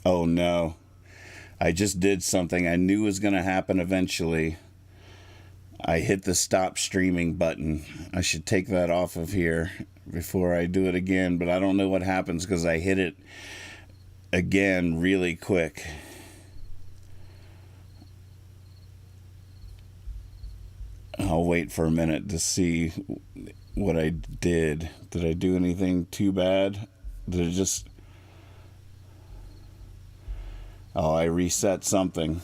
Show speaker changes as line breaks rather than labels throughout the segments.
Oh no. I just did something I knew was going to happen eventually. I hit the stop streaming button. I should take that off of here before I do it again, but I don't know what happens because I hit it again really quick. I'll wait for a minute to see what I did. Did I do anything too bad? Did it just... Oh, I reset something.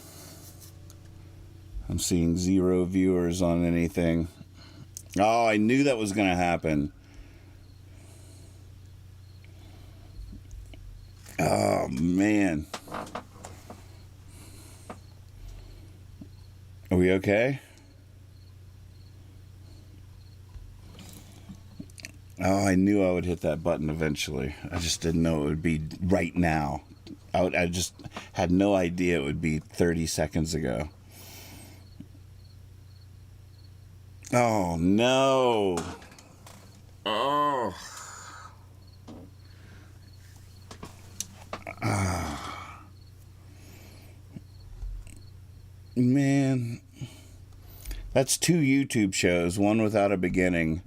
I'm seeing 0 viewers on anything. Oh, I knew that was going to happen. Oh, man. Are we okay? Oh, I knew I would hit that button eventually. I just didn't know it would be right now. I just had no idea it would be 30 seconds ago. Oh, no. Oh. Man. That's 2 YouTube shows, one without a beginning.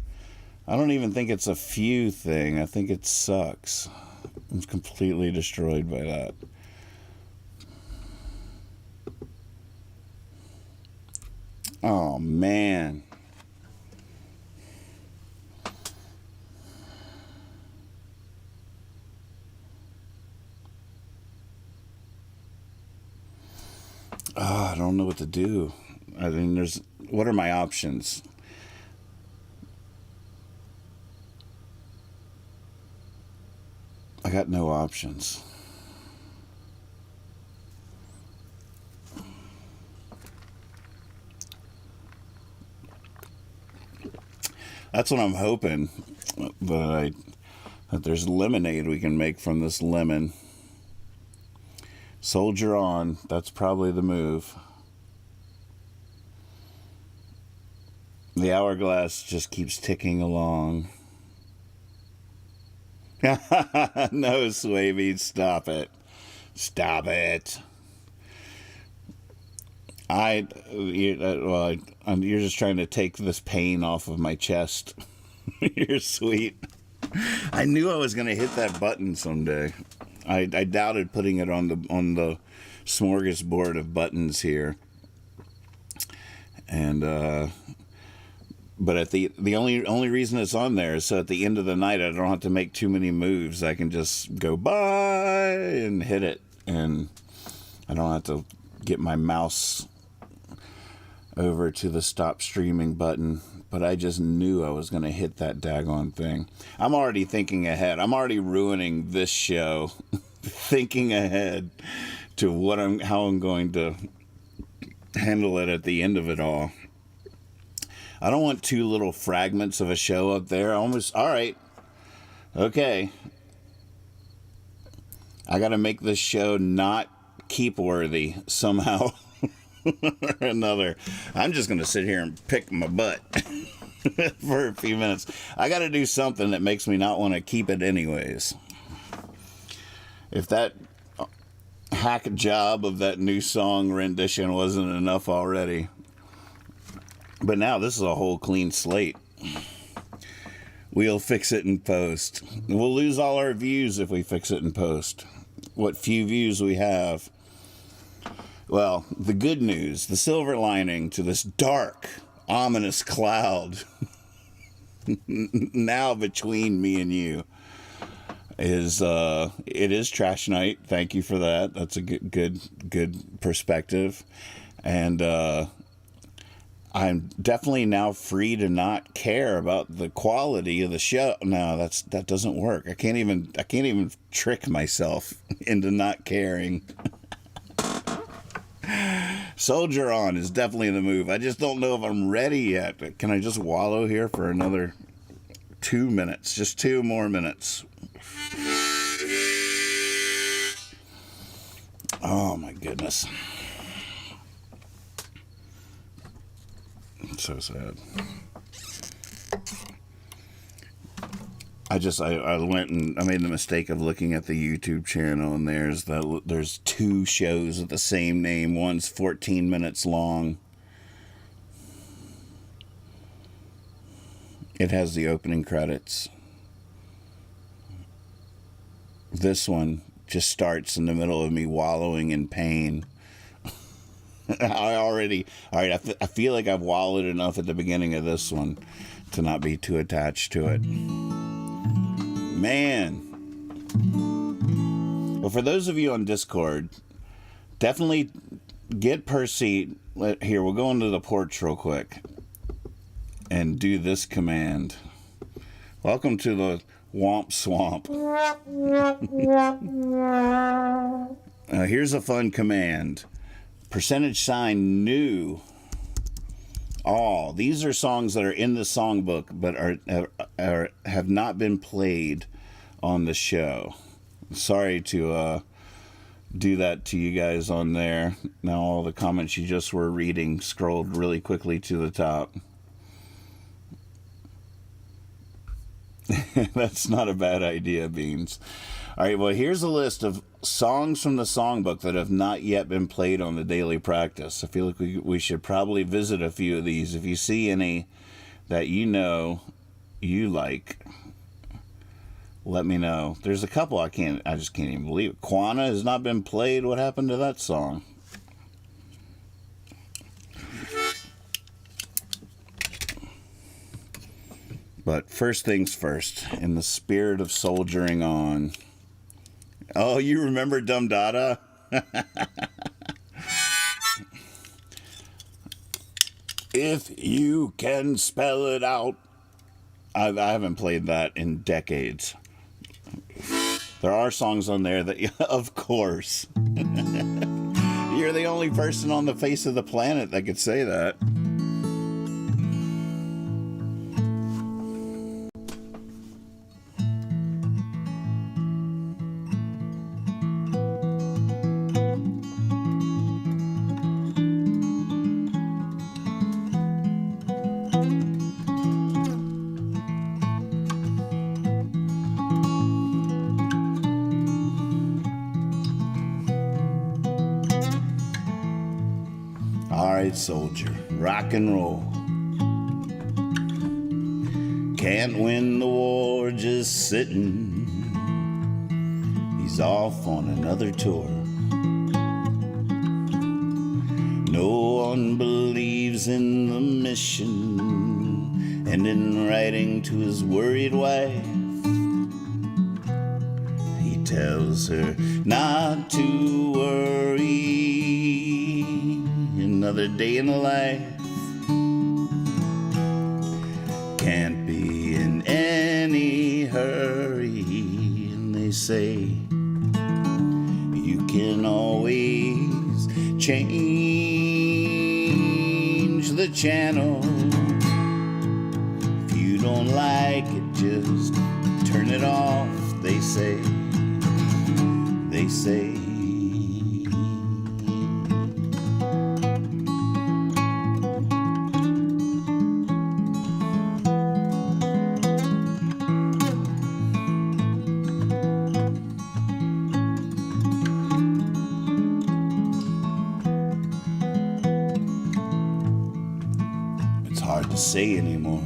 I don't even think it's a few thing. I think it sucks. I'm completely destroyed by that. Oh, man. Oh, I don't know what to do. I mean, what are my options? I got no options. That's what I'm hoping. That there's lemonade we can make from this lemon. Soldier on. That's probably the move. The hourglass just keeps ticking along. No, Swavey, stop it. Stop it. You're just trying to take this pain off of my chest. You're sweet. I knew I was going to hit that button someday. I doubted putting it on the smorgasbord of buttons here. And but at the only reason it's on there is so at the end of the night I don't have to make too many moves. I can just go bye and hit it, and I don't have to get my mouse over to the stop streaming button. But I just knew I was going to hit that daggone thing. I'm already thinking ahead. I'm already ruining this show, thinking ahead to how I'm going to handle it at the end of it all. I don't want 2 little fragments of a show up there. All right. Okay. I got to make this show not keep worthy somehow or another. I'm just going to sit here and pick my butt for a few minutes. I got to do something that makes me not want to keep it anyways. If that hack job of that new song rendition wasn't enough already. But now this is a whole clean slate. We'll fix it in post. We'll lose all our views if we fix it in post. What few views we have. Well, the good news, the silver lining to this dark, ominous cloud now between me and you is it is trash night. Thank you for that. That's a good perspective. And I'm definitely now free to not care about the quality of the show. No, that doesn't work. I can't even trick myself into not caring. Soldier on is definitely the move. I just don't know if I'm ready yet. Can I just wallow here for another 2 minutes? Just 2 more minutes. Oh my goodness. So sad. I went and I made the mistake of looking at the YouTube channel, and there's two shows with the same name. One's 14 minutes long. It has the opening credits. This one just starts in the middle of me wallowing in pain. I feel like I've wallowed enough at the beginning of this one to not be too attached to it. Man. Well, for those of you on Discord, definitely get Percy. Here, we'll go into the porch real quick and do this command. Welcome to the Womp Swamp. Here's a fun command. % new. All. These are songs that are in the songbook, but have not been played on the show. Sorry to do that to you guys on there. Now all the comments you just were reading scrolled really quickly to the top. That's not a bad idea, Beans. All right, well, here's a list of songs from the songbook that have not yet been played on the daily practice. I feel like we should probably visit a few of these. If you see any that you like, let me know. There's a couple I just can't even believe it. Quanah has not been played. What happened to that song? But first things first, in the spirit of soldiering on. Oh, you remember Dum Dada? If you can spell it out. I haven't played that in decades. There are songs on there that, of course. You're the only person on the face of the planet that could say that. Soldier, rock and roll. Can't win the war just sitting. He's off on another tour. No one believes in the mission, and in writing to his worried wife, he tells her not to worry. Another day in life can't be in any hurry. And they say you can always change the channel. If you don't like it, just turn it off. They say say anymore.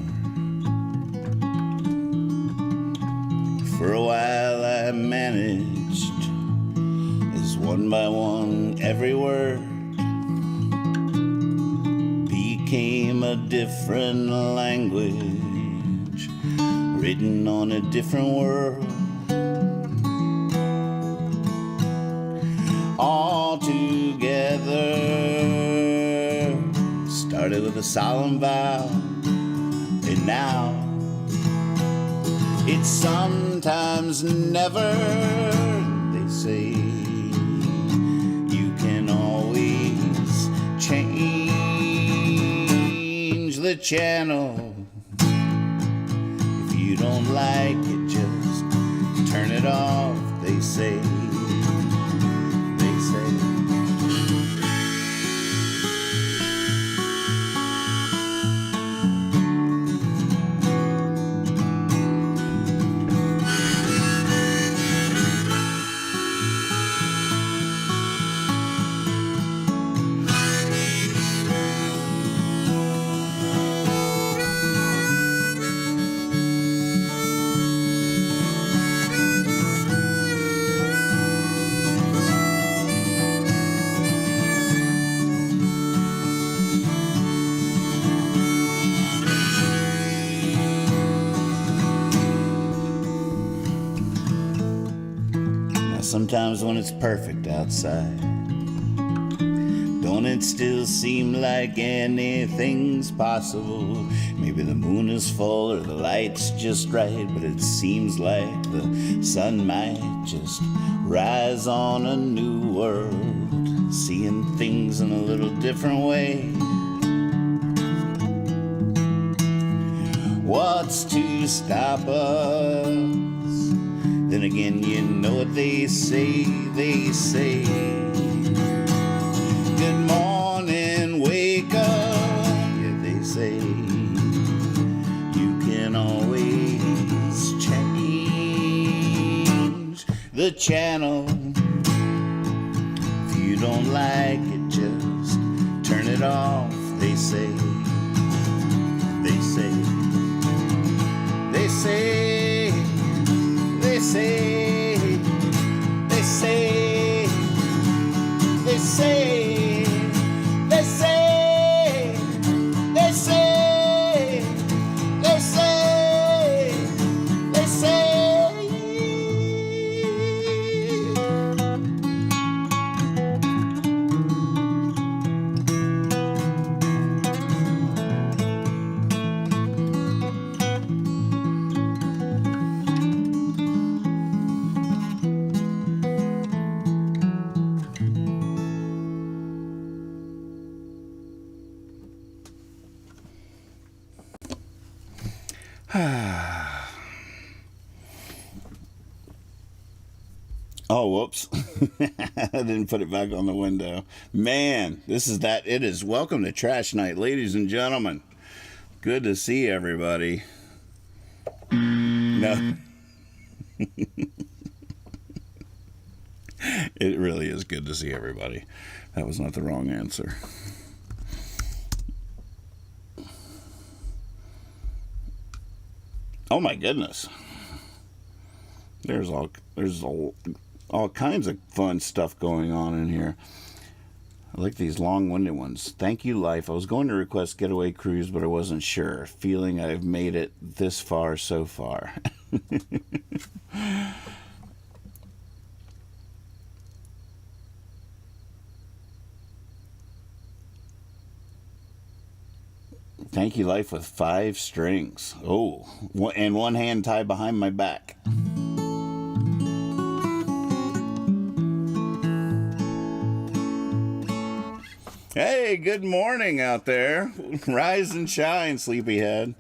For a while I managed, as one by one every word became a different language, written on a different world. All together started with a solemn vow, and now it's sometimes never. They say you can always change the channel. If you don't like it, just turn it off. They say. Sometimes when it's perfect outside, don't it still seem like anything's possible? Maybe the moon is full or the light's just right, but it seems like the sun might just rise on a new world, seeing things in a little different way. What's to stop us? Then again, you know what they say, good morning, wake up. Yeah, they say you can always change the channel. If you don't like it, just turn it off. They say, they say, they say, they say, they say, they say, they say, they say, they say, they say. Oh, whoops. I didn't put it back on the window. Man, this is that. It is welcome to Trash Night, ladies and gentlemen. Good to see everybody. No. It really is good to see everybody. That was not the wrong answer. Oh my goodness. There's all kinds of fun stuff going on in here. I like these long-winded ones. Thank you, life. I was going to request Getaway Cruise, but I wasn't sure. Feeling I've made it this far so far. Thank you, life, with 5 strings. Oh, and one hand tied behind my back. Hey, good morning out there. Rise and shine, sleepyhead.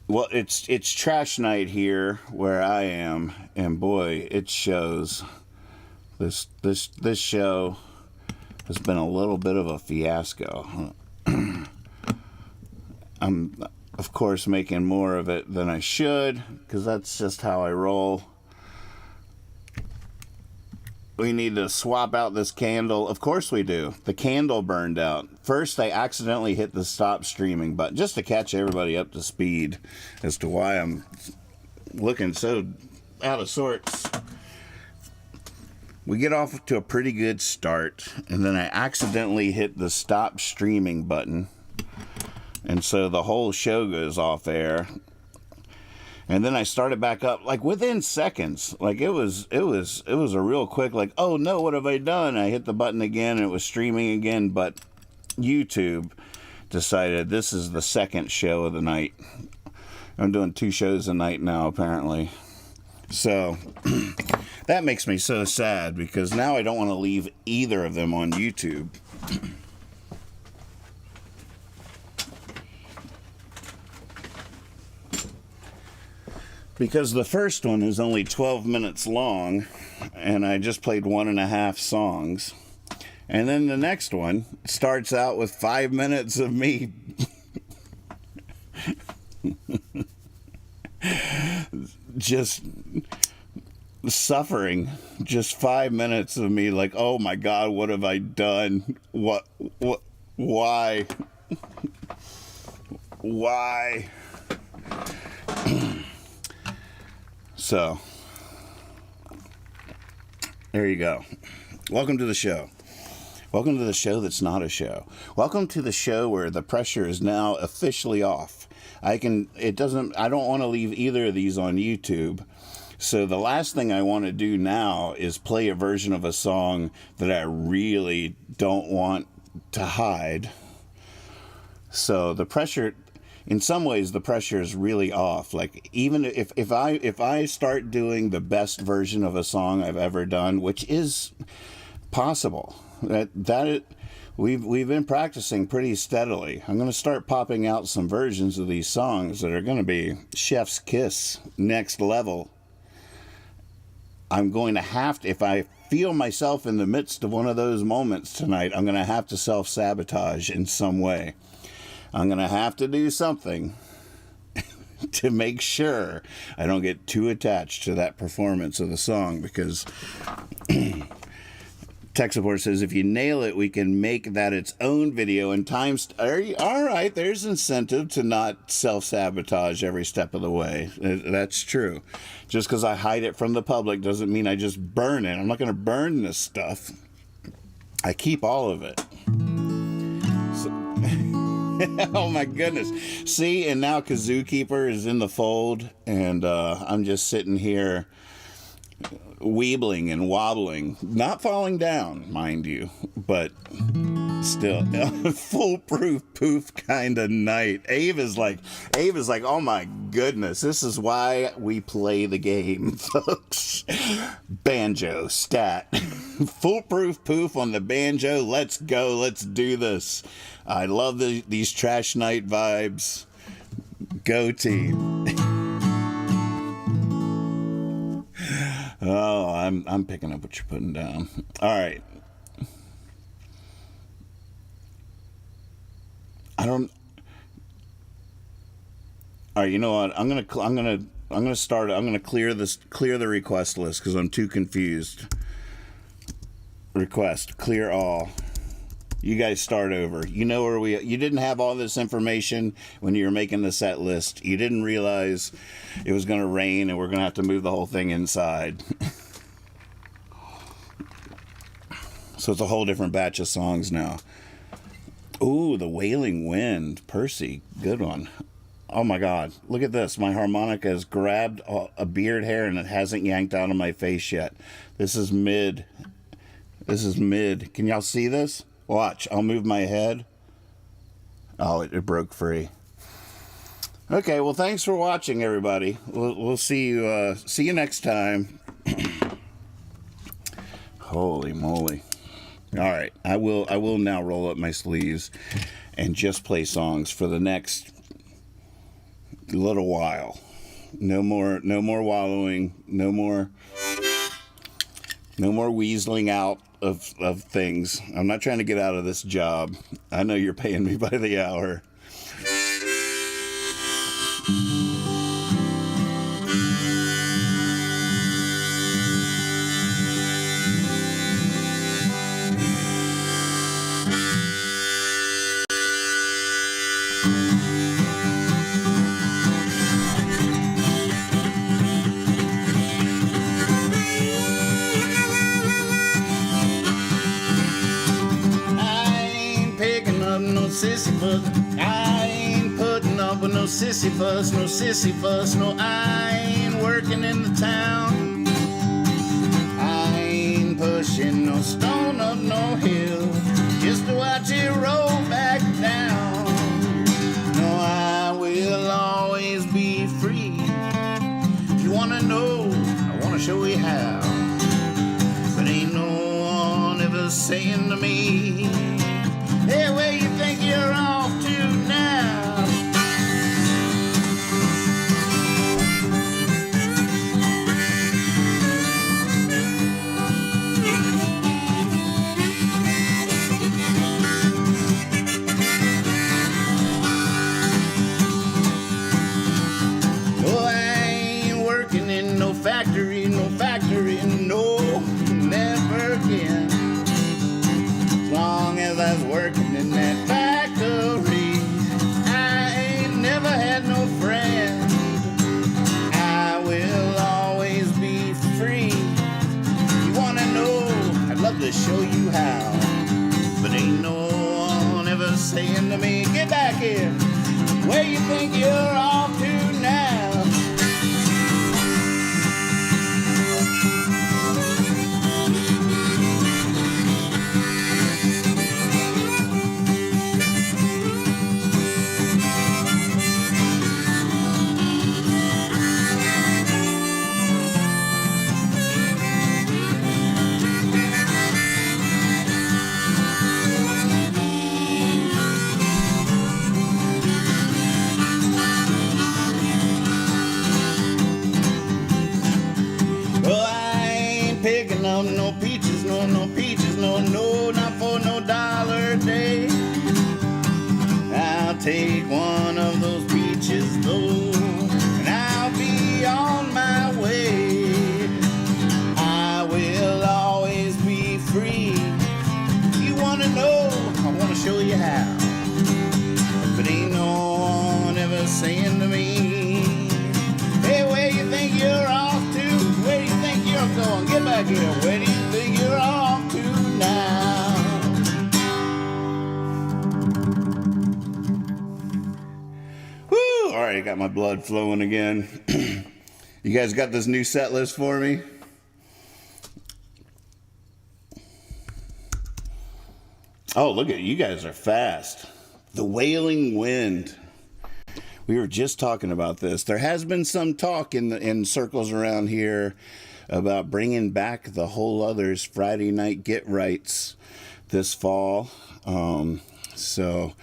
Well, it's trash night here where I am, and boy, it shows. This show has been a little bit of a fiasco. I'm, of course, making more of it than I should, because that's just how I roll. We need to swap out this candle. Of course we do. The candle burned out. First, I accidentally hit the stop streaming button, just to catch everybody up to speed as to why I'm looking so out of sorts. We get off to a pretty good start, and then I accidentally hit the stop streaming button, and so the whole show goes off air. And then I started back up, like within seconds. Like it was a real quick, like, oh no, what have I done? I hit the button again and it was streaming again, but YouTube decided this is the second show of the night. I'm doing 2 shows a night now, apparently. So that makes me so sad, because now I don't want to leave either of them on YouTube. Because the first one is only 12 minutes long, and I just played 1.5 songs. And then the next one starts out with 5 minutes of me just suffering. Just 5 minutes of me like, oh my God, what have I done? Why? Why? So, there you go. Welcome to the show. Welcome to the show that's not a show. Welcome to the show where the pressure is now officially off. I don't want to leave either of these on YouTube. So the last thing I want to do now is play a version of a song that I really don't want to hide. So the pressure, in some ways, the pressure is really off. Like, even if I start doing the best version of a song I've ever done, which is possible, we've been practicing pretty steadily. I'm going to start popping out some versions of these songs that are going to be chef's kiss, next level. I'm going to have to, if I feel myself in the midst of one of those moments tonight, I'm going to have to self-sabotage in some way. I'm going to have to do something to make sure I don't get too attached to that performance of the song, because tech support says if you nail it, we can make that its own video and all right, there's incentive to not self-sabotage every step of the way. That's true. Just because I hide it from the public doesn't mean I just burn it. I'm not going to burn this stuff. I keep all of it. Oh my goodness. See, and now Kazoo Keeper is in the fold, and I'm just sitting here weebling and wobbling, not falling down, mind you, but still foolproof poof kind of night. Ave is like, oh my goodness, this is why we play the game, folks. Banjo stat. Foolproof poof on the banjo. Let's go. Let's do this. I love these trash night vibes. Go team. Oh, I'm picking up what you're putting down. All right. All right, you know what? I'm gonna clear the request list because I'm too confused. Request, clear all. You guys start over. You know where you didn't have all this information when you were making the set list. You didn't realize it was going to rain and we're going to have to move the whole thing inside. So it's a whole different batch of songs now. Ooh, the Wailing Wind. Percy, good one. Oh my God, look at this. My harmonica has grabbed a beard hair and it hasn't yanked out of my face yet. This is mid. Can y'all see this? Watch, I'll move my head. Oh, it broke free. Okay, well, thanks for watching, everybody. We'll see you next time. Holy moly. All right, I will now roll up my sleeves and just play songs for the next little while. No more wallowing, no more weaseling out of things. I'm not trying to get out of this job. I know you're paying me by the hour. Sissyfuss, I ain't putting up with no Sissyfuss, no, I ain't working in the town. I ain't pushing no stone up no hill, just to watch it roll back down. No, I will always be free. If you wanna know, I wanna show you how. But ain't no one ever saying to me, hey, where you think you're off to now? Oh, I ain't working in no factory, no, never again. As long as I was working in that factory, I ain't never had no friend. I will always be free. You wanna know? I'd love to show you how. But ain't no one ever saying to me, get back here. Where you think you're off to now? picking up no peaches, no peaches, no, not for no $1 a day. I'll take one of those peaches though, and I'll be on my way. I will always be free. If you wanna know, I wanna show you how. But ain't no one ever saying to me, hey, where you think you're off to? Where do you think you're going? Get back here. Where do you think you're off to now? Woo! All right, I got my blood flowing again. You guys got this new set list for me? Oh, look at you guys are fast. The Wailing Wind. We were just talking about this. There has been some talk in circles around here about bringing back the Whole Others Friday night get rights this fall. So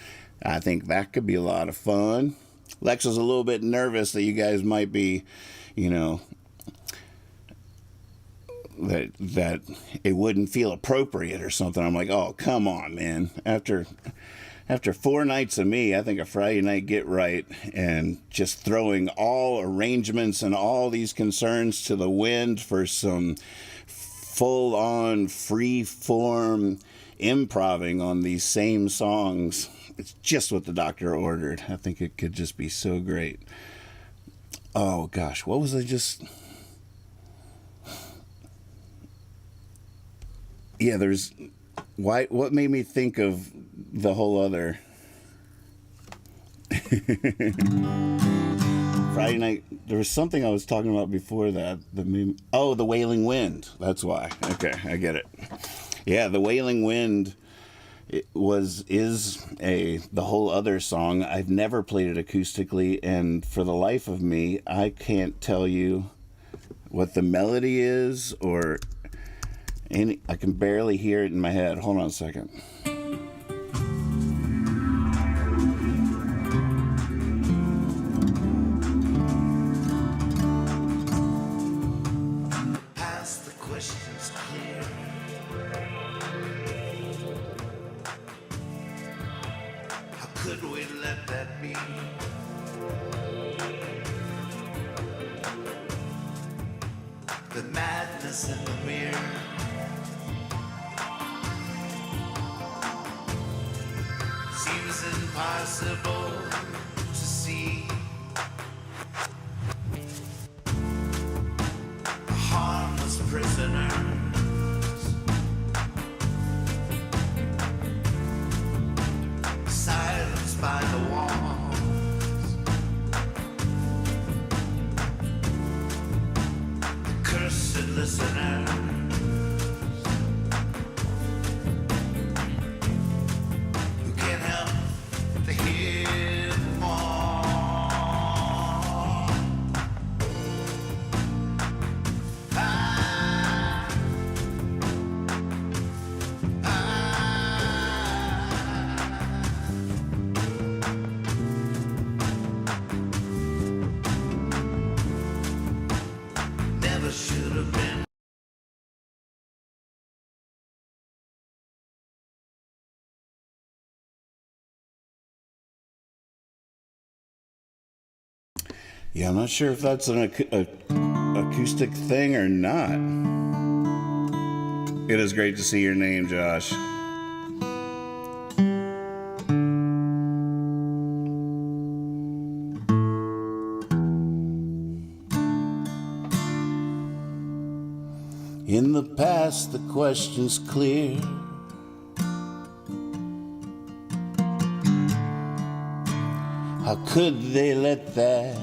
I think that could be a lot of fun. Lex was a little bit nervous that you guys might be, you know, that it wouldn't feel appropriate or something. I'm like, oh, come on, man. After 4 nights of me, I think a Friday night get right and just throwing all arrangements and all these concerns to the wind for some full-on free-form improving on these same songs. It's just what the doctor ordered. I think it could just be so great. Oh, gosh. What was I just... Yeah, there's... What made me think of the Whole Other? Friday night, there was something I was talking about before that. The Wailing Wind. That's why. Okay, I get it. Yeah, the Wailing Wind is the Whole Other song. I've never played it acoustically, and for the life of me, I can't tell you what the melody is or I can barely hear it in my head. Hold on a second. Ask the questions clear. How could we let that be? The madness in the mirror. Seems impossible to see. A harmless prisoners silenced by the walls. The cursed listeners should have been. Yeah, I'm not sure if that's an acoustic thing or not. It is great to see your name, Josh. In the past, the question's clear. How could they let that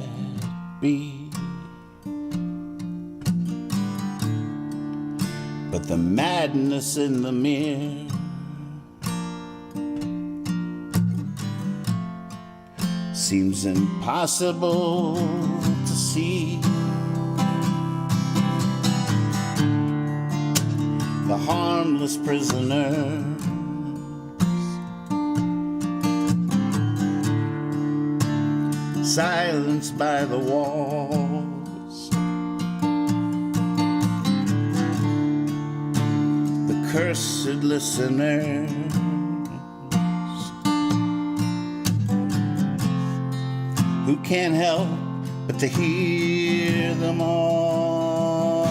be? But the madness in the mirror seems impossible to see. The harmless prisoners silenced by the walls. cursed listeners who can't help but to hear them all.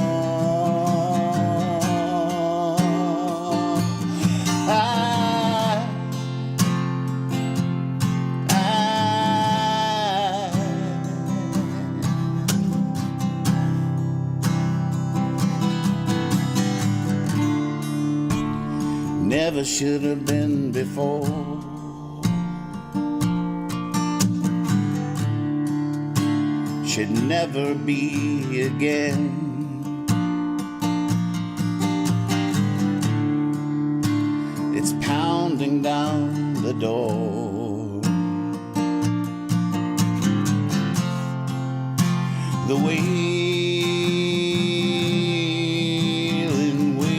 I never should have been before. Should never be again. It's pounding down the door. The wailing wind.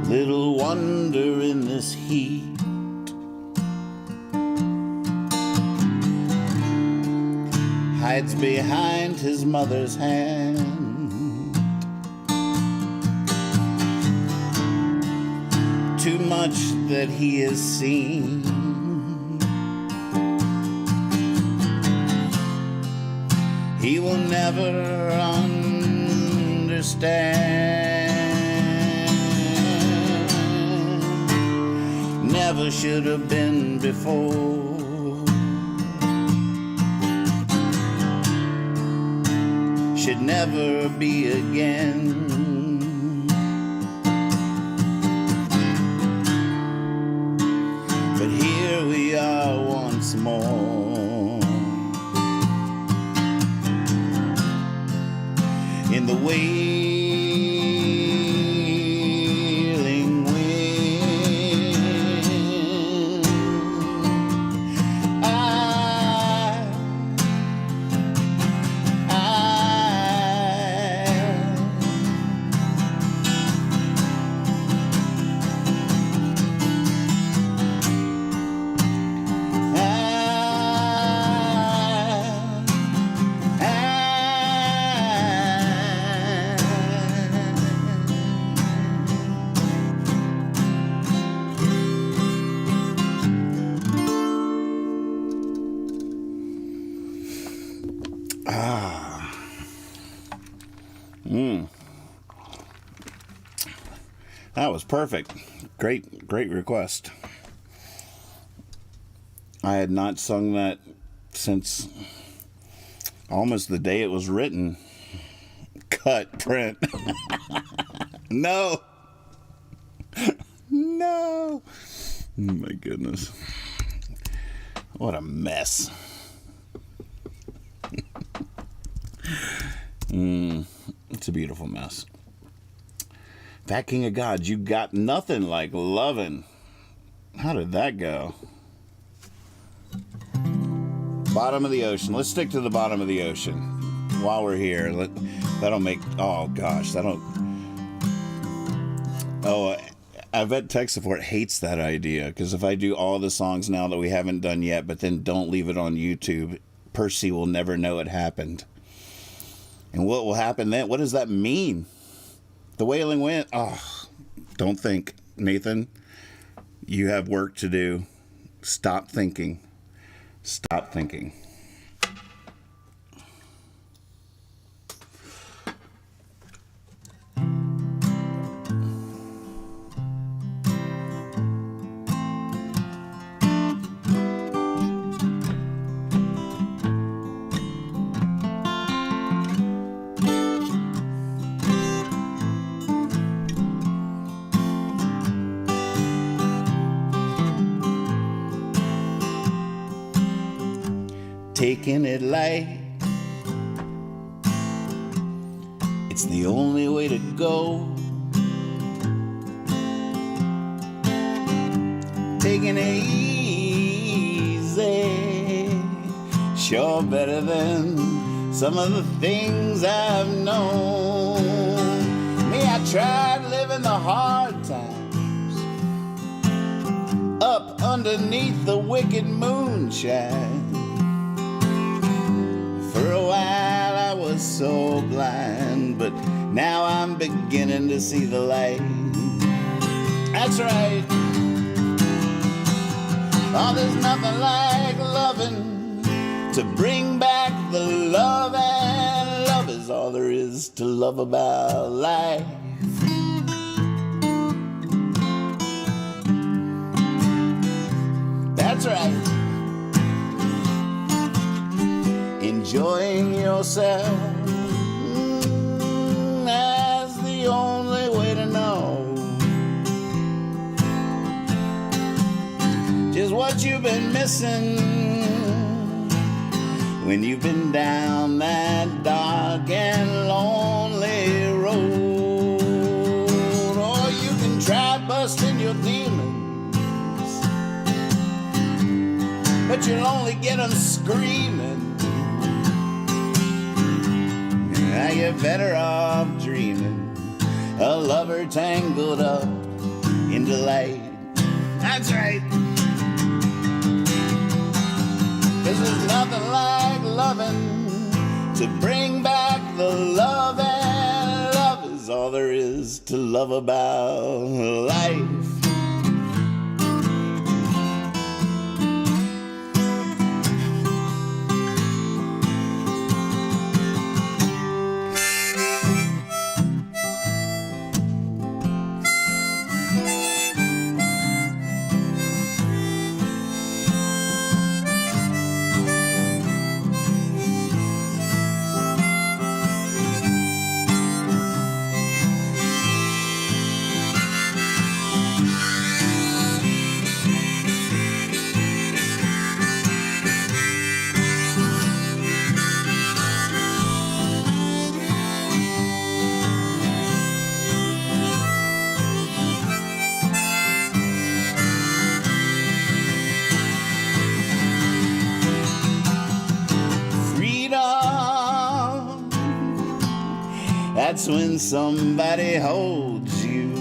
Little wonder in this heat, hides behind his mother's hand. Too much that he has seen, he will never understand. Never should have been before. Should never be again. But here we are once more, in the wailing wind. That was perfect. Great request. I had not sung that since almost the day it was written. Cut, print. No. No. Oh my goodness. What a mess. It's a beautiful mess. That King of Gods, you got nothing like Lovin. How did that go? Bottom of the ocean. Let's stick to the bottom of the ocean while we're here. That'll make... Oh, gosh. That'll... Oh, Yvette Tech Support hates that idea, because if I do all the songs now that we haven't done yet, but then don't leave it on YouTube, Percy will never know it happened. And what will happen then? What does that mean? The Wailing Wind? Oh, don't think. Nathan, you have work to do. Stop thinking. Stop thinking. taking it light. It's the only way to go. Taking it easy, sure better than some of the things I've known. Me, I tried living the hard times up underneath the wicked moonshine. For a while I was so blind, but now I'm beginning to see the light. That's right. Oh, there's nothing like loving to bring back the love, and love is all there is to love about life. That's right. Enjoying yourself, that's the only way to know just what you've been missing when you've been down that dark and lonely road. Or you can try busting your demons, but you'll only get them screaming. Now you're better off dreaming, a lover tangled up in delight. That's right. 'Cause there's nothing like loving to bring back the love, and love is all there is to love about life. That's when somebody holds you.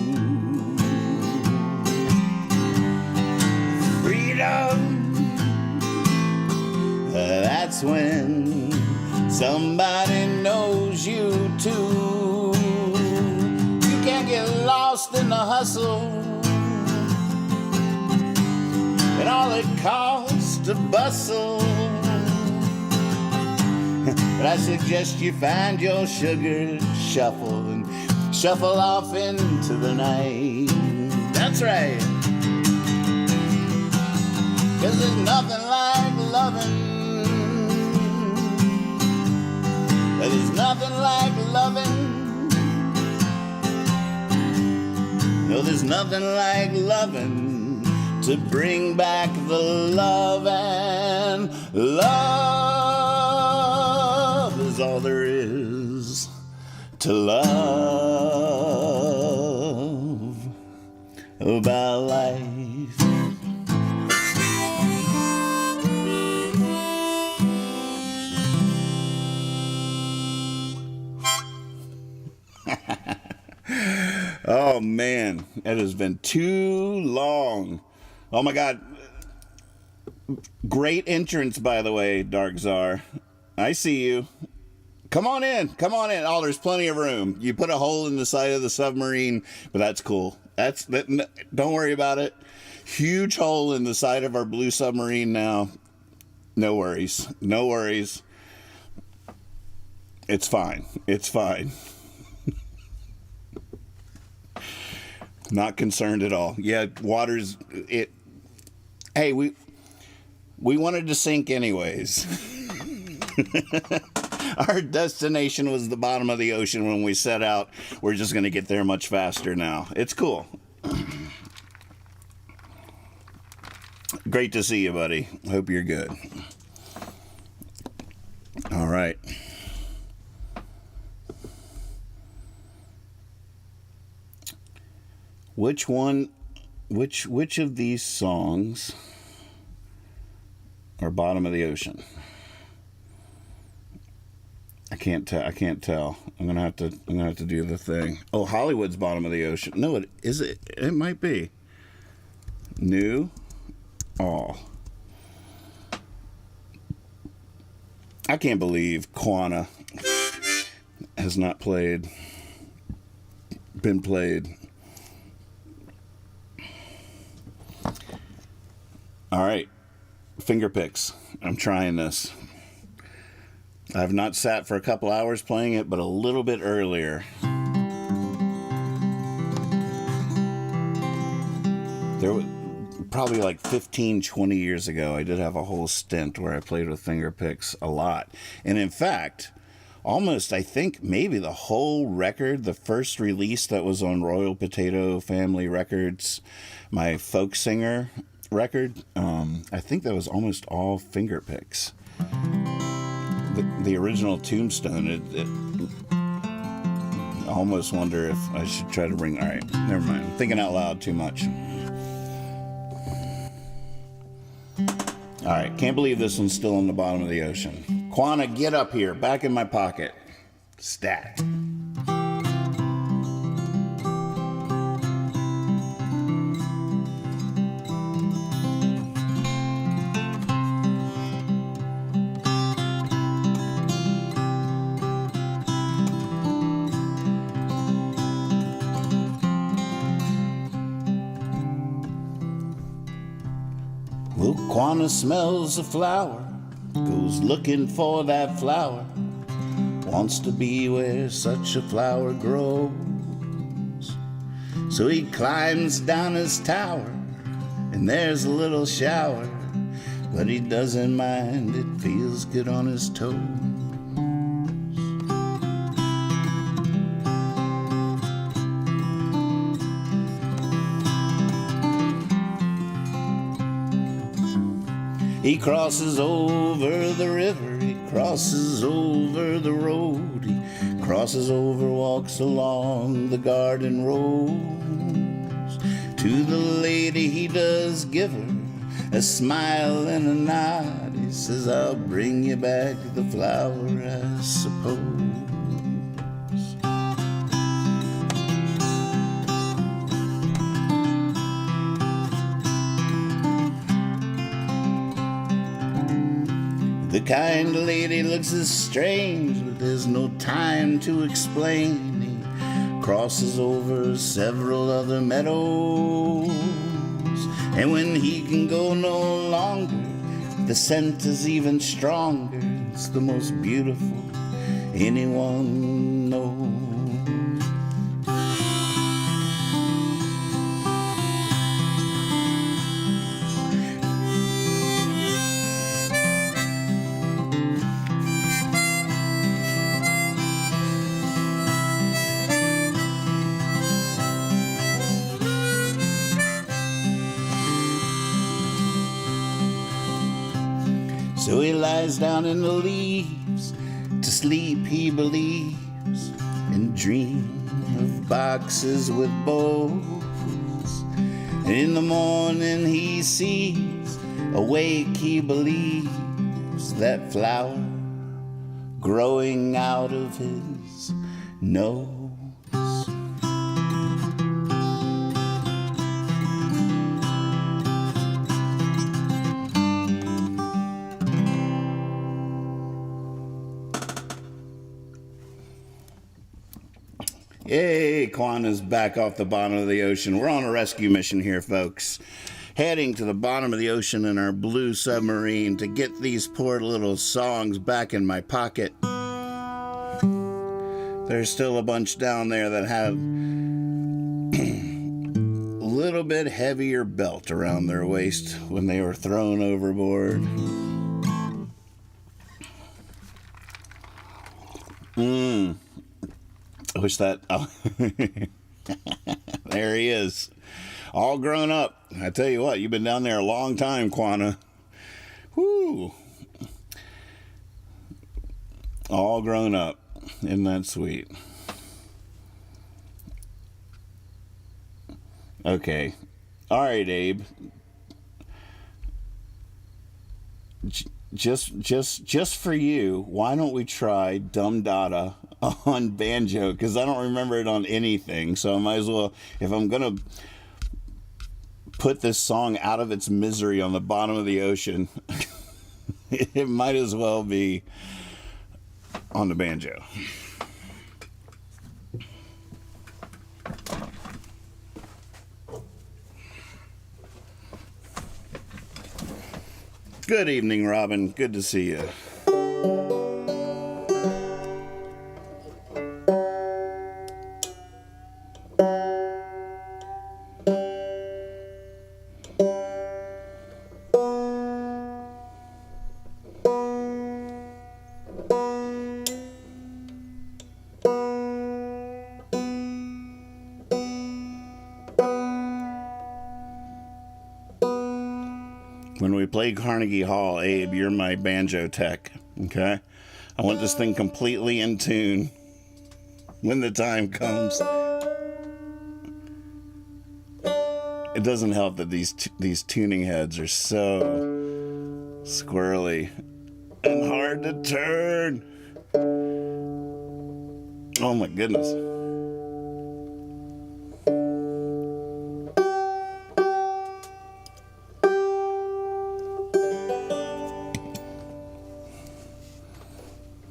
Freedom. That's when somebody knows you too. You can't get lost in the hustle, and all it costs to bustle. But I suggest you find your sugar shuffle and shuffle off into the night. That's right. 'Cause there's nothing like loving. There's nothing like loving. No, there's nothing like loving to bring back the love, and love is all there is to love about life. Oh man, it has been too long. Oh my God. Great entrance, by the way, Dark Czar. I see you. Come on in. Come on in. Oh, there's plenty of room. You put a hole in the side of the submarine, but that's cool. Don't worry about it. Huge hole in the side of our Blue Submarine now. No worries. No worries. It's fine. It's fine. Not concerned at all. Yeah, water's it. Hey, we wanted to sink anyways. Our destination was the bottom of the ocean when we set out. We're just going to get there much faster now. It's cool. Great to see you, buddy. Hope you're good. right. Which of these songs are Bottom of the Ocean? I can't tell. I'm gonna have to do the thing. Oh, Hollywood's Bottom of the Ocean. No, it is it. It might be. New All. I can't believe Quanah has not been played. All right, finger picks. I'm trying this. I've not sat for a couple hours playing it, but a little bit earlier. There was probably like 15, 20 years ago, I did have a whole stint where I played with finger picks a lot. And in fact, almost, I think, maybe the whole record, the first release that was on Royal Potato Family Records, my folk singer record, I think that was almost all finger picks. The original Tombstone, I almost wonder if I should try to bring... All right, never mind. I'm thinking out loud too much. All right, can't believe this one's still in the bottom of the ocean. Quanah, get up here, back in my pocket. Stat. Well, Quanah smells a flower, goes looking for that flower, wants to be where such a flower grows. So he climbs down his tower, and there's a little shower, but he doesn't mind, it feels good on his toes. He crosses over the river, he crosses over the road, he crosses over, walks along the garden rows. To the lady he does give her a smile and a nod. He says, I'll bring you back the flower, I suppose. The kind lady looks as strange, but there's no time to explain. He crosses over several other meadows, and when he can go no longer, the scent is even stronger. It's the most beautiful anyone knows. So he lies down in the leaves, to sleep he believes, and dream of boxes with bows. And in the morning he sees, awake he believes, that flower growing out of his nose. Hey, Quanah's back off the bottom of the ocean. We're on a rescue mission here, folks. Heading to the bottom of the ocean in our blue submarine to get these poor little songs back in my pocket. There's still a bunch down there that have a little bit heavier belt around their waist when they were thrown overboard. I wish that... Oh. There he is. All grown up. I tell you what, you've been down there a long time, Quanah. Whoo. All grown up. Isn't that sweet? Okay. All right, Abe. Just for you, why don't we try Dum Dada on banjo? Because I don't remember it on anything, so I might as well, if I'm gonna put this song out of its misery on the bottom of the ocean, it might as well be on the banjo. Good evening, Robin. Good to see you. When we play Carnegie Hall, Abe, you're my banjo tech, okay? I want this thing completely in tune when the time comes. It doesn't help that these tuning heads are so squirrely and hard to turn. Oh my goodness.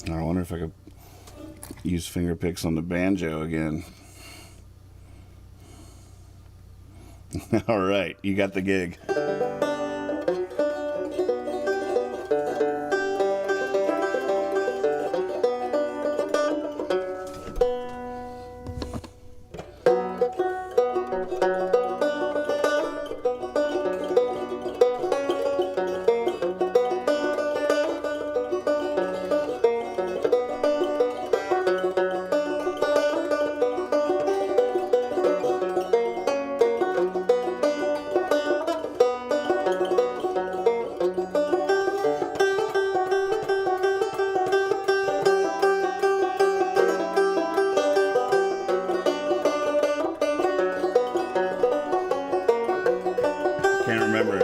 I wonder if I could use finger picks on the banjo again. All right, you got the gig. Can't remember.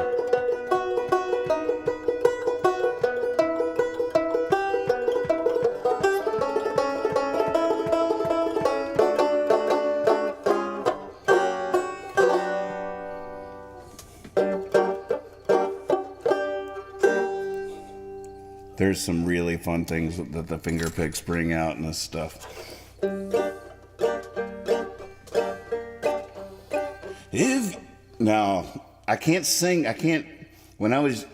There's some really fun things that the finger picks bring out in this stuff. Now, I can't sing, when I was,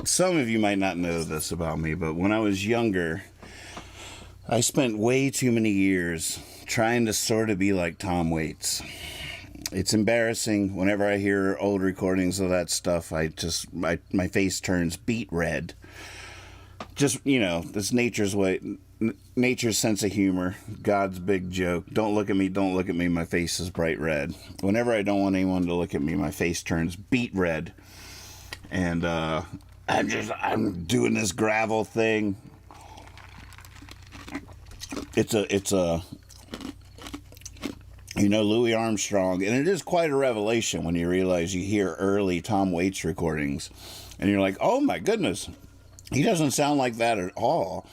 some of you might not know this about me, but when I was younger, I spent way too many years trying to sort of be like Tom Waits. It's embarrassing. Whenever I hear old recordings of that stuff, my face turns beet red. Just, this nature's way, nature's sense of humor, God's big joke. Don't look at me, my face is bright red. Whenever I don't want anyone to look at me, my face turns beet red. And I'm doing this gravel thing. It's a Louis Armstrong, and it is quite a revelation when you realize you hear early Tom Waits recordings, and you're like, oh my goodness, he doesn't sound like that at all.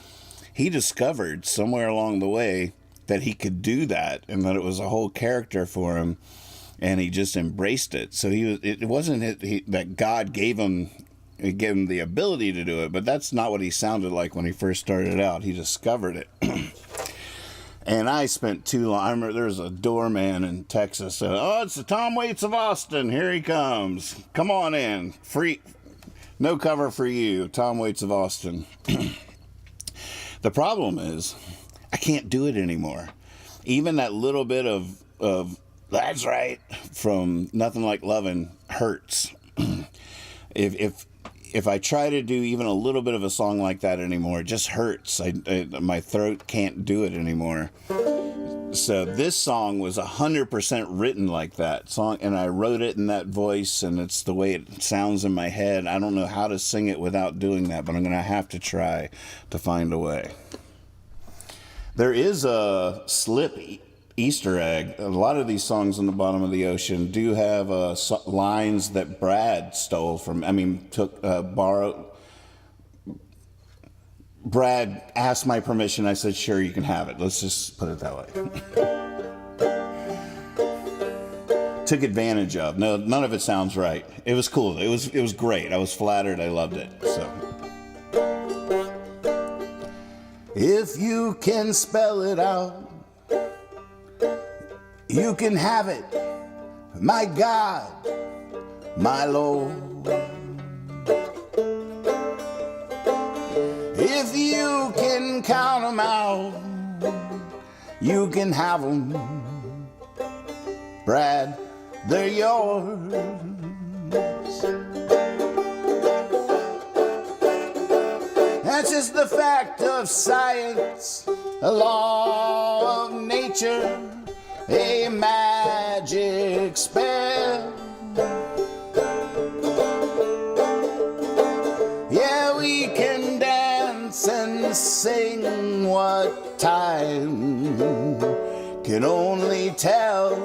He discovered somewhere along the way that he could do that, and that it was a whole character for him, and he just embraced it. So it wasn't that God gave him the ability to do it, but that's not what he sounded like when he first started out. He discovered it. And I spent too long. I remember there was a doorman in Texas said, "Oh, it's the Tom Waits of Austin. Here he comes. Come on in. Free, no cover for you, Tom Waits of Austin." The problem is, I can't do it anymore. Even that little bit of "That's right" from Nothin' Like Lovin' hurts. If I try to do even a little bit of a song like that anymore, it just hurts. My throat can't do it anymore. So this song was 100% written like that song, and I wrote it in that voice, and it's the way it sounds in my head. I don't know how to sing it without doing that, but I'm going to have to try to find a way. There is a slip Easter egg. A lot of these songs on the bottom of the ocean do have lines that Brad stole from, borrowed. Brad asked my permission. I said, sure, you can have it. Let's just put it that way. Took advantage of. No, none of it sounds right. It was cool. It was great. I was flattered. I loved it. So. If you can spell it out, you can have it, my God, my Lord. If you can count them out, you can have them, Brad, they're yours. That's just the fact of science, a law of nature, a magic spell. Yeah, we can dance and sing what time can only tell.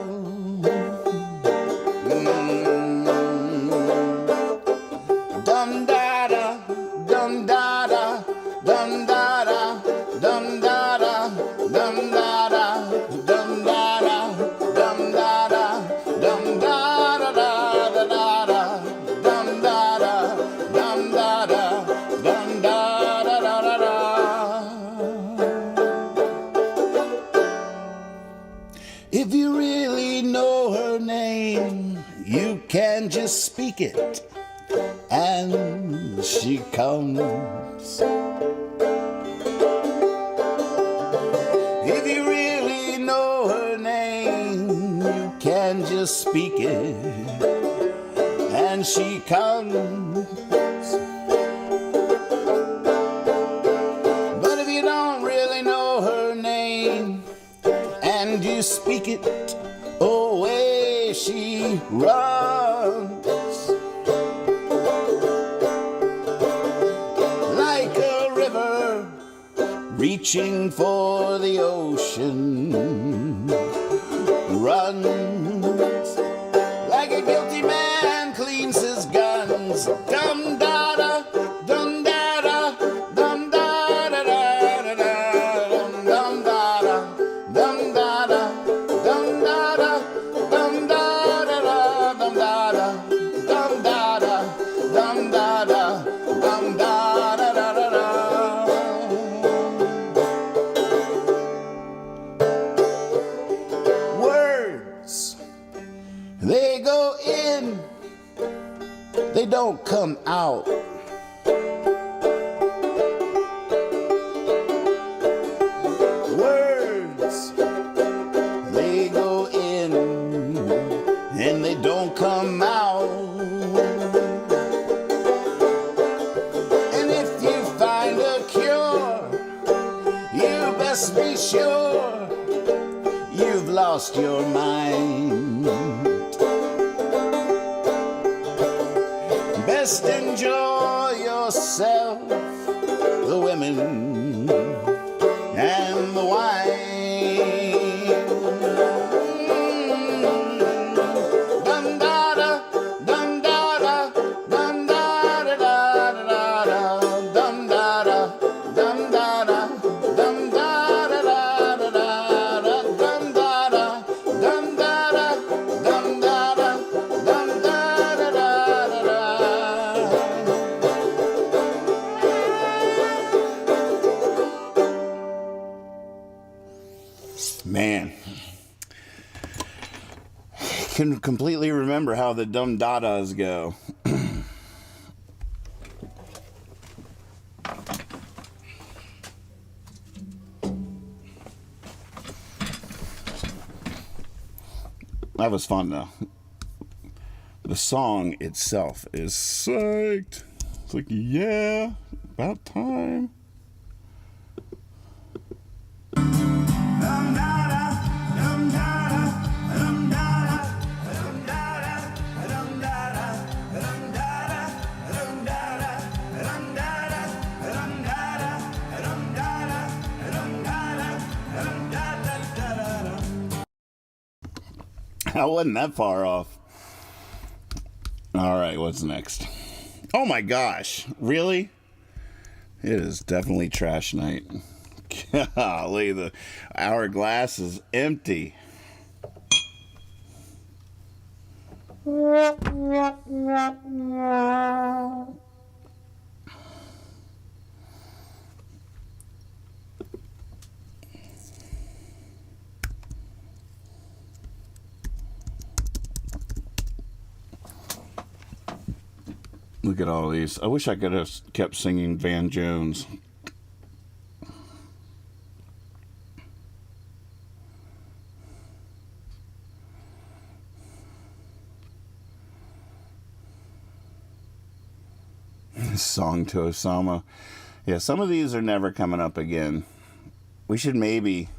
Dum da da, dum da da, dum da da, dum da da, dum da da, dum da da, dum da da, dum da da da da da, dum da da, dum da da, dum da da da da da. If you really know her name, you can just speak it, and she comes. If you really know her name, you can just speak it, and she comes. But if you don't really know her name, and you speak it, away she runs. Reaching for the ocean, runs like a guilty man cleans his guns. Dum da da, dum da da, dum da da da da da, dum da da, dum da da, dum da da, dum da da da, dum da da, dum da da, dum da da, dum da da da da da. They go in, they don't come out. Words, they go in, and they don't come out. And if you find a cure, you best be sure you've lost your mind. Best enjoy yourself, the women and the wine. Dum da da, dum da da, dum da da da da da, dum da da, dum da da, dum da da da da da, dum da da, dum da da, dum da da, dum da da da da. Man, I can completely remember how the dum dadas go. That was fun though. The song itself is psyched. It's like, yeah, about time. I wasn't that far off. All right, what's next? Oh my gosh, really? It is definitely trash night. Golly, the hourglass is empty. Look at all these. I wish I could have kept singing Van Jones. Song to Osama. Yeah, some of these are never coming up again. We should maybe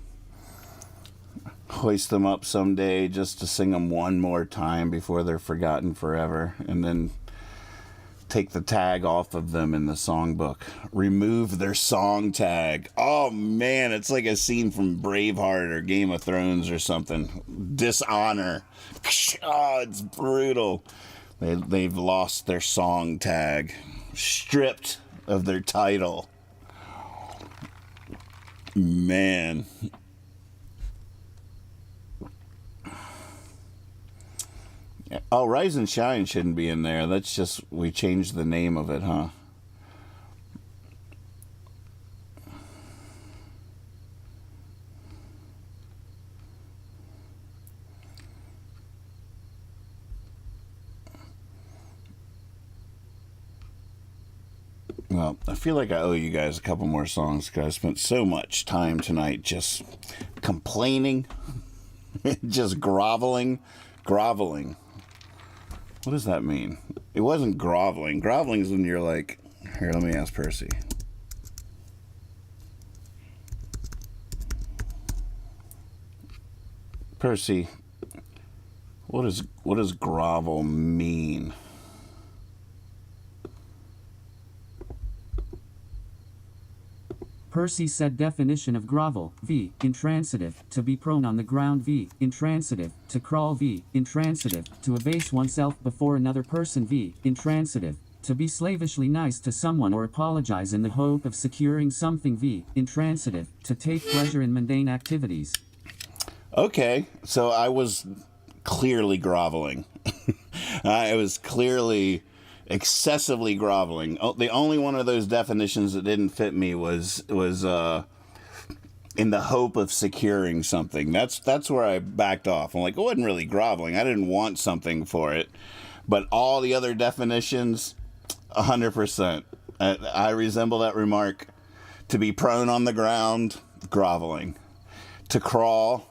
hoist them up someday just to sing them one more time before they're forgotten forever, and then take the tag off of them in the songbook. Remove their song tag. Oh man, it's like a scene from Braveheart or Game of Thrones or something. Dishonor. Oh, it's brutal. They've lost their song tag. Stripped of their title. Man. Oh, Rise and Shine shouldn't be in there. That's just, we changed the name of it, huh? Well, I feel like I owe you guys a couple more songs because I spent so much time tonight just complaining, just groveling. Groveling. What does that mean? It wasn't groveling. Groveling is when you're like, here, let me ask Percy. Percy, what does grovel mean?
Percy said definition of grovel, v. Intransitive, to be prone on the ground, v. Intransitive, to crawl, v. Intransitive, to abase oneself before another person, v. Intransitive, to be slavishly nice to someone or apologize in the hope of securing something, v. Intransitive, to take pleasure in mundane activities.
Okay, so I was clearly groveling. I was clearly excessively groveling. Oh, the only one of those definitions that didn't fit me was in the hope of securing something. That's where I backed off. I'm like, it wasn't really groveling. I didn't want something for it. But all the other definitions, 100%. I resemble that remark. To be prone on the ground, groveling. To crawl,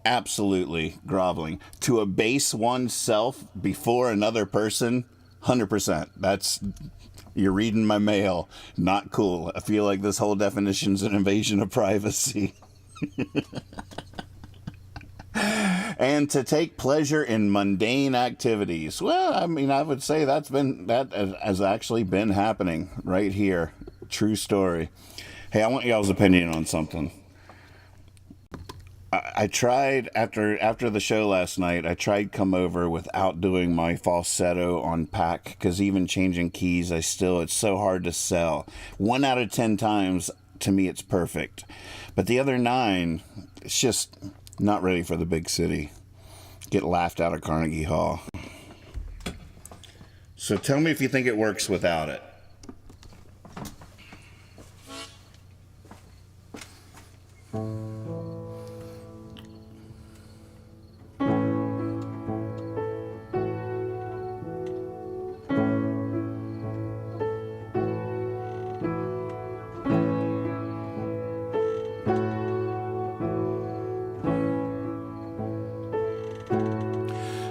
absolutely groveling. To abase oneself before another person, 100%. That's, you're reading my mail. Not cool. I feel like this whole definition's an invasion of privacy. And to take pleasure in mundane activities. Well, I mean, I would say that has actually been happening right here. True story. Hey, I want y'all's opinion on something. I tried after the show last night. I tried come over without doing my falsetto on pack because even changing keys, it's so hard to sell. 1 out of 10 times to me it's perfect, but the other 9, it's just not ready for the big city. Get laughed out of Carnegie Hall. So tell me if you think it works without it.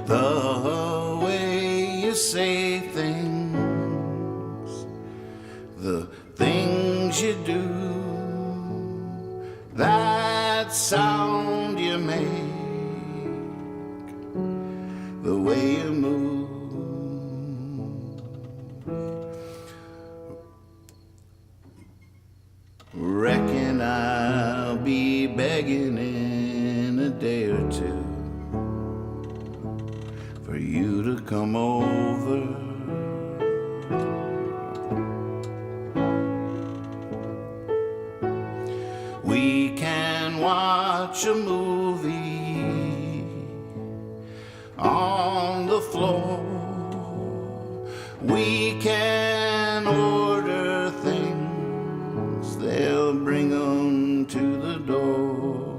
The way you say things, the things you do, that sound you make, the way you move, reckon I'll be begging in a day or two. over. We can watch a movie on the floor. We can order things, they'll bring them to the door.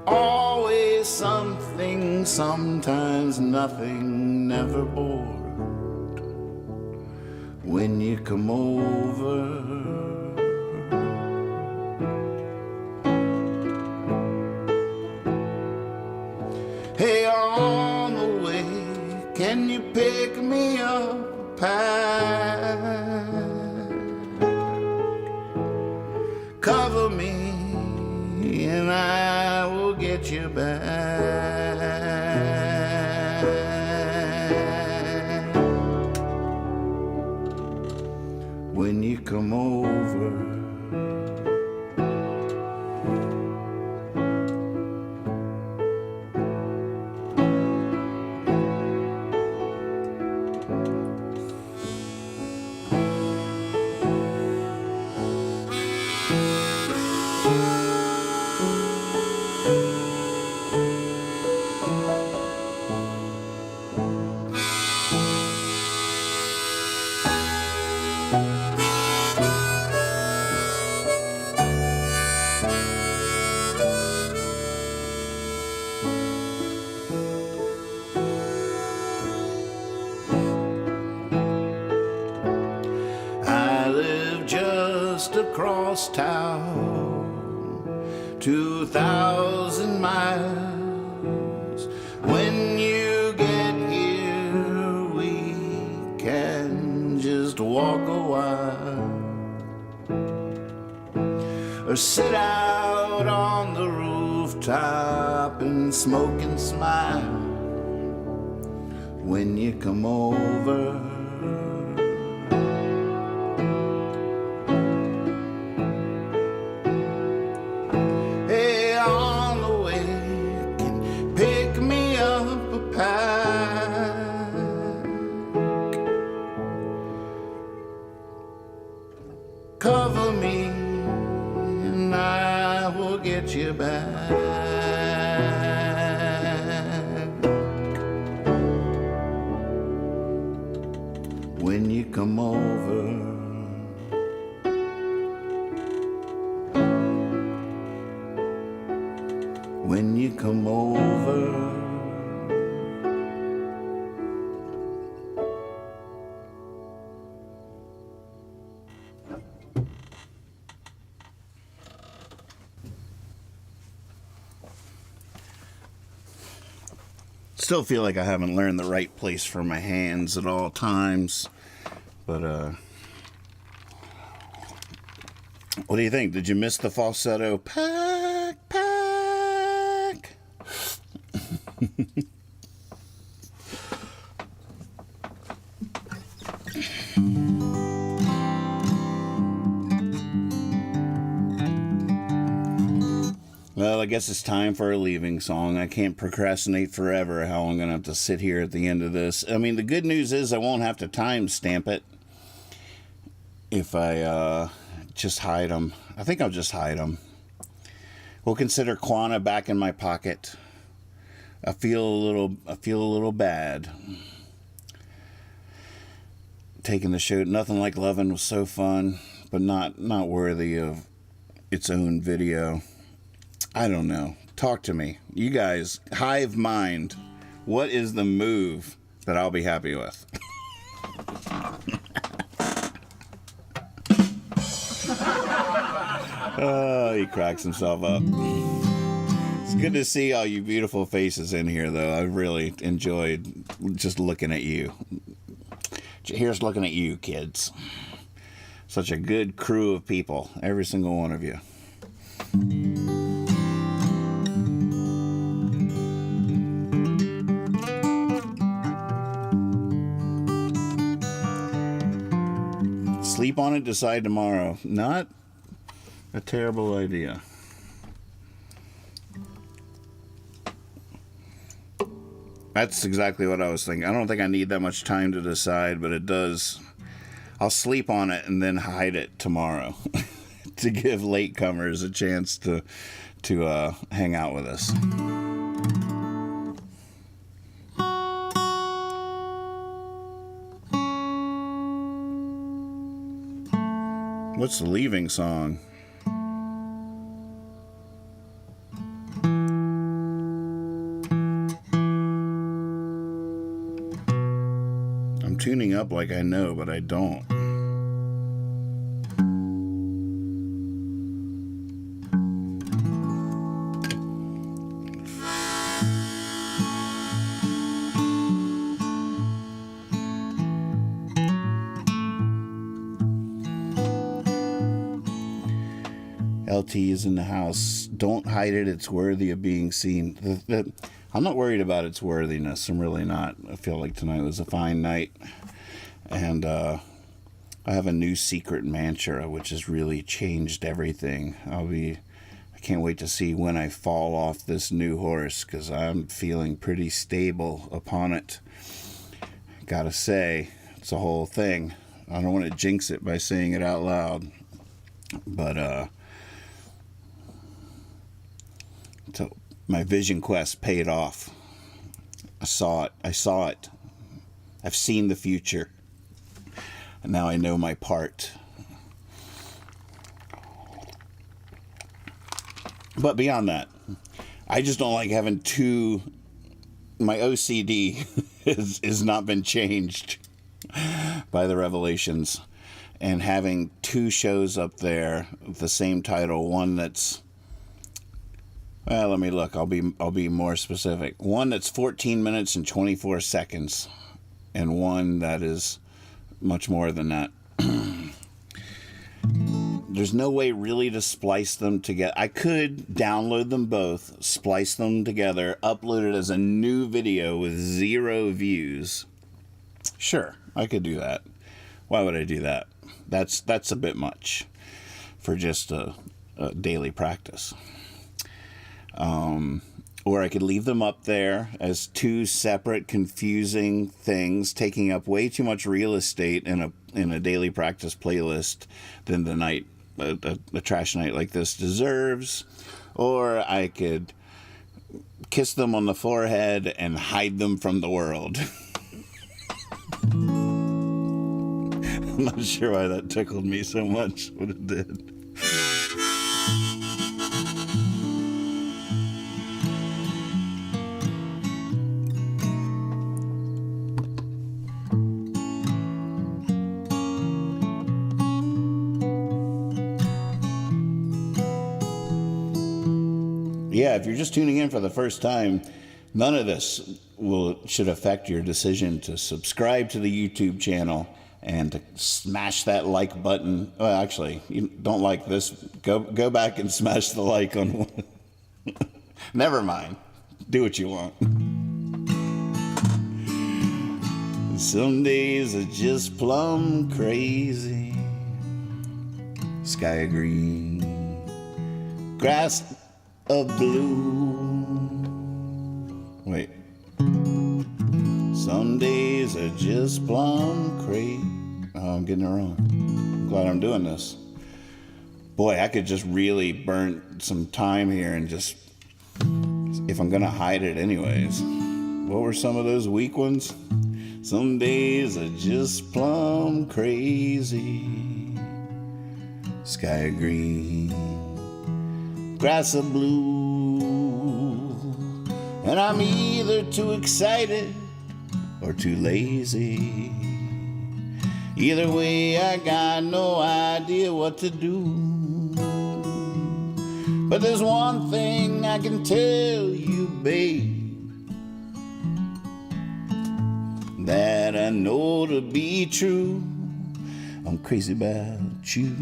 Always something, sometimes nothing, never bored when you come over. Hey, on the way, can you pick me up a pack? Cover me and I will get you back. When you come over. Across town, 2,000 miles. When you get here, we can just walk a while, or sit out on the rooftop and smoke and smile when you come over. Cover me and I will get you back. When you come over. When you come over. Still feel like I haven't learned the right place for my hands at all times. But, what do you think? Did you miss the falsetto? Pack, pack. Well, I guess it's time for a leaving song. I can't procrastinate forever how I'm going to have to sit here at the end of this. I mean, the good news is I won't have to timestamp it if I just hide them. I think I'll just hide them. We'll consider Quanah back in my pocket. I feel a little bad. Taking the show, Nothing Like Lovin' was so fun, but not worthy of its own video. I don't know. Talk to me. You guys, hive mind. What is the move that I'll be happy with? Oh, he cracks himself up. It's good to see all you beautiful faces in here, though. I really enjoyed just looking at you. Here's looking at you, kids. Such a good crew of people. Every single one of you. Sleep on it, decide tomorrow. Not a terrible idea. That's exactly what I was thinking. I don't think I need that much time to decide, but it does. I'll sleep on it and then hide it tomorrow to give latecomers a chance to hang out with us. What's the leaving song? I'm tuning up like I know, but I don't. LT is in the house. Don't hide it. It's worthy of being seen. I'm not worried about its worthiness. I'm really not. I feel like tonight was a fine night. And I have a new secret mantra, which has really changed everything. I can't wait to see when I fall off this new horse, because I'm feeling pretty stable upon it. Gotta say, it's a whole thing. I don't want to jinx it by saying it out loud. But, so my vision quest paid off. I saw it. I've seen the future. And now I know my part. But beyond that, I just don't like having my OCD has not been changed by the revelations. And having two shows up there with the same title, one that's, well, let me look. I'll be more specific. One that's 14 minutes and 24 seconds, and one that is much more than that. There's no way really to splice them together. I could download them both, splice them together, upload it as a new video with 0 views. Sure, I could do that. Why would I do that? That's a bit much for just a daily practice. Or I could leave them up there as two separate, confusing things, taking up way too much real estate in a daily practice playlist than the night a trash night like this deserves. Or I could kiss them on the forehead and hide them from the world. I'm not sure why that tickled me so much, but it did. Yeah, if you're just tuning in for the first time, none of this should affect your decision to subscribe to the YouTube channel and to smash that like button. Well, actually, you don't like this. Go back and smash the like on one. Never mind. Do what you want. Some days are just plumb crazy. Sky green, grass of blue. Wait. Some days are just plumb crazy. Oh, I'm getting it wrong. I'm glad I'm doing this. Boy, I could just really burn some time here and just, if I'm gonna hide it anyways. What were some of those weak ones? Some days are just plumb crazy. Sky green, grass of blue, and I'm either too excited or too lazy. Either way, I got no idea what to do. But there's one thing I can tell you, babe, that I know to be true. I'm crazy about you.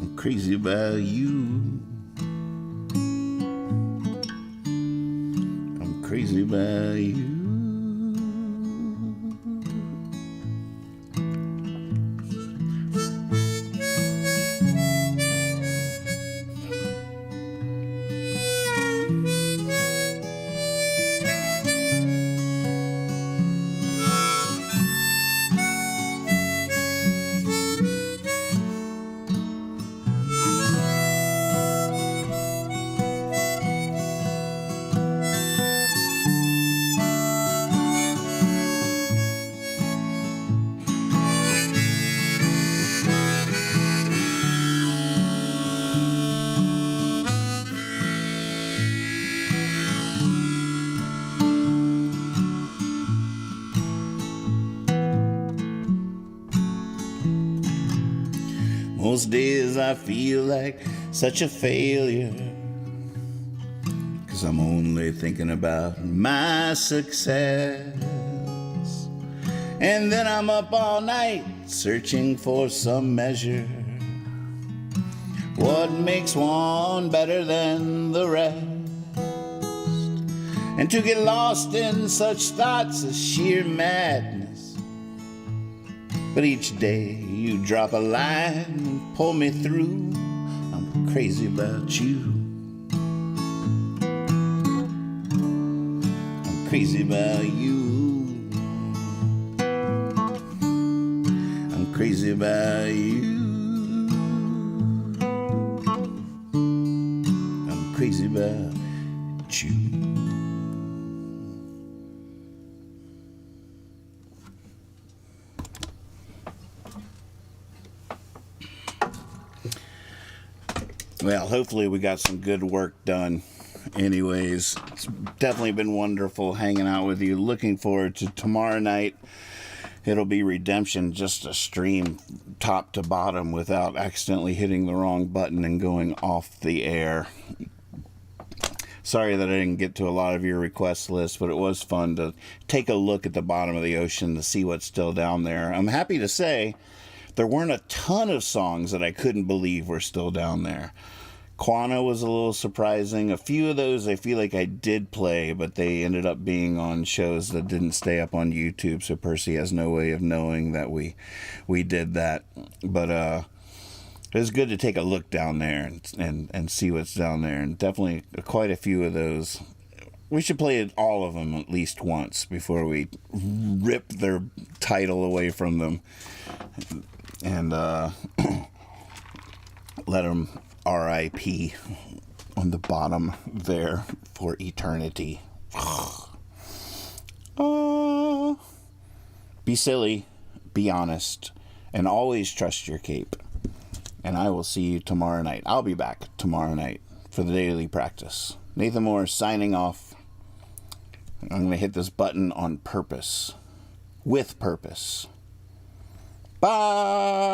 I'm crazy about you. I'm crazy about you. Most days I feel like such a failure, 'cause I'm only thinking about my success. And then I'm up all night searching for some measure. What makes one better than the rest? And to get lost in such thoughts is sheer madness. But each day you drop a line and pull me through. I'm crazy about you. I'm crazy about you. I'm crazy about you. I'm crazy about you. Well, hopefully we got some good work done. Anyways, it's definitely been wonderful hanging out with you. Looking forward to tomorrow night. It'll be Redemption, just a stream top to bottom without accidentally hitting the wrong button and going off the air. Sorry that I didn't get to a lot of your request list, but it was fun to take a look at the bottom of the ocean to see what's still down there. I'm happy to say there weren't a ton of songs that I couldn't believe were still down there. Quanah was a little surprising. A few of those I feel like I did play, but they ended up being on shows that didn't stay up on YouTube, so Percy has no way of knowing that we did that. But it was good to take a look down there and see what's down there, and definitely quite a few of those. We should play all of them at least once before we rip their title away from them and let them R.I.P. on the bottom there for eternity. Be silly, be honest, and always trust your cape. And I will see you tomorrow night. I'll be back tomorrow night for the daily practice. Nathan Moore signing off. I'm going to hit this button on purpose. With purpose. Bye!